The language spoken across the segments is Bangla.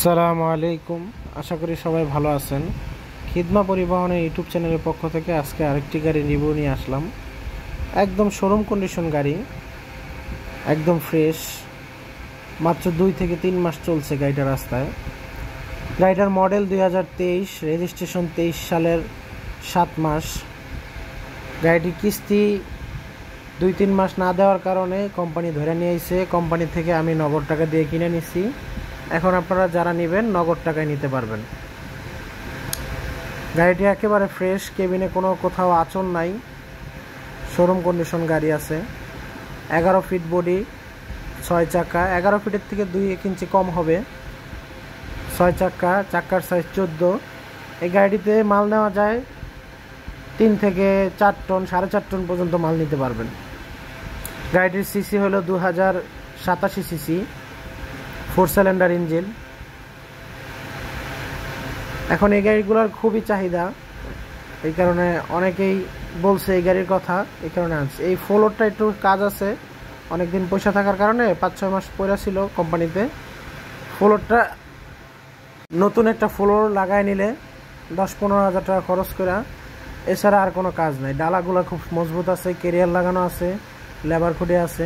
আসসালামু আলাইকুম। আশা করি সবাই ভালো আছেন। খিদমা পরিবহনের ইউটিউব চ্যানেলের পক্ষ থেকে আজকে আরেকটি গাড়ি রিভিউ নিয়ে আসলাম। একদম শোরুম কন্ডিশন গাড়ি, একদম ফ্রেশ। মাত্র 2 থেকে 3 মাস চলছে গাড়িটা রাস্তায়। গাড়িটার মডেল 2023, রেজিস্ট্রেশন 23 সালের 7 মাস। গাড়িটির কিস্তি 2-3 মাস না দেওয়ার কারণে কোম্পানি ধরে নিয়ে এসে কোম্পানি থেকে আমি নগদ টাকা দিয়ে কিনে নিছি। এখন আপনারা যারা নেবেন নগদ টাকায় নিতে পারবেন। গাড়িটি একেবারে ফ্রেশ, কেবিনে কোনো কোথাও আঁচড় নাই, শোরুম কন্ডিশন গাড়ি আছে। 11 ফিট বডি, 6 চাকা। 11 ফিটের থেকে 2-1 ইঞ্চি কম হবে। 6 চাকা, চাকার সাইজ 14। এই গাড়িটিতে মাল নেওয়া যায় 3 থেকে 4 টন, 4.5 টন পর্যন্ত মাল নিতে পারবেন। গাড়িটির সিসি হলো 2087 সিসি, 4 সিলিন্ডার ইঞ্জিন। এখন এই গাড়িগুলোর খুবই চাহিদা, এই কারণে অনেকেই বলছে এই গাড়ির কথা, এই কারণে আনছে। এই ফ্লোরটা একটু কাজ আছে, অনেকদিন পয়সা থাকার কারণে 5-6 মাস পয়সা ছিল কোম্পানিতে। ফ্লোরটা নতুন একটা ফ্লোর লাগাই নিলে 10-15 হাজার টাকা খরচ করে, এছাড়া আর কোনো কাজ নাই। ডালাগুলো খুব মজবুত আছে, ক্যারিয়ার লাগানো আছে, লেবার খুঁটে আছে।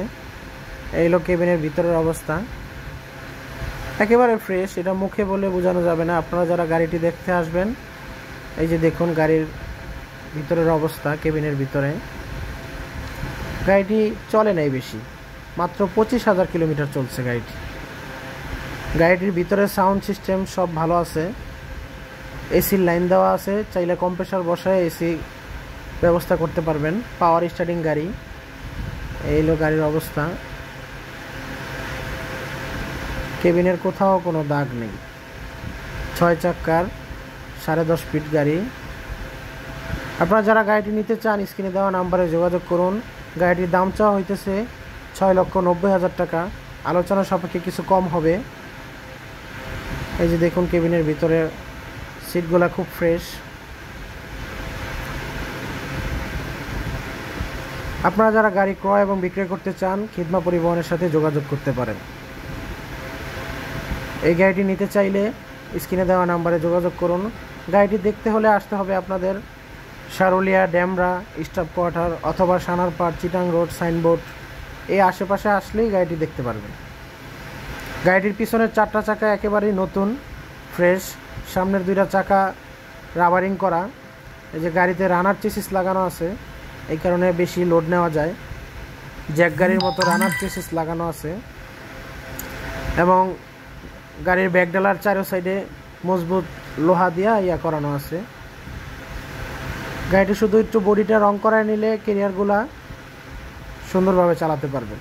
এই হলো কেবিনের ভিতরের অবস্থা, একেবারে ফ্রেশ। এটা মুখে বলে বোঝানো যাবে না। আপনারা যারা গাড়িটি দেখতে আসবেন, এই যে দেখুন গাড়ির ভিতরের অবস্থা। কেবিনের ভিতরে গাড়িটি চলে নাই বেশি, মাত্র 25,000 কিলোমিটার চলছে গাড়িটি। গাড়িটির ভিতরে সাউন্ড সিস্টেম সব ভালো আছে, এসির লাইন দেওয়া আছে, চাইলে কম্প্রেসার বসায় এসি ব্যবস্থা করতে পারবেন। পাওয়ার স্টার্টিং গাড়ি। এই হলো গাড়ির অবস্থা। কেবিনের কোথাও কোনো দাগ নেই। 6 চাকার 10.5 ফিট গাড়ি। আপনারা যারা গাড়িটি নিতে চান স্ক্রিনে দেওয়া নাম্বারে যোগাযোগ করুন। গাড়িটির দাম চাওয়া হইতেছে 6,90,000 টাকা। আলোচনা সাপেক্ষে কিছু কম হবে। এই যে দেখুন কেবিনের ভিতরে সিটগুলা খুব ফ্রেশ। আপনারা যারা গাড়ি ক্রয় এবং বিক্রয় করতে চান খিদমা পরিবহনের সাথে যোগাযোগ করতে পারেন। এই গাড়িটি নিতে চাইলে স্ক্রিনে দেওয়া নাম্বারে যোগাযোগ করুন। গাড়িটি দেখতে হলে আসতে হবে আপনাদের সারুলিয়া, ড্যামরা, স্টাফ কোয়ার্টার অথবা সানারপাড়, চিটাং রোড, সাইনবোর্ড, এই আশেপাশে আসলেই গাড়িটি দেখতে পারবেন। গাড়িটির পিছনের 4টা চাকা একেবারেই নতুন, ফ্রেশ। সামনের 2টা চাকা রাবারিং করা। এই যে গাড়িতে রানার চেসিস লাগানো আছে, এই কারণে বেশি লোড নেওয়া যায়। জ্যাক গাড়ির মতো রানার চেসিস লাগানো আছে এবং গাড়ির ব্যাকডালার 4 সাইডে মজবুত লোহা দিয়া করানো আছে। গাড়িটি শুধু একটু বডিটা রং করায় নিলে ক্যারিয়ারগুলা সুন্দরভাবে চালাতে পারবেন।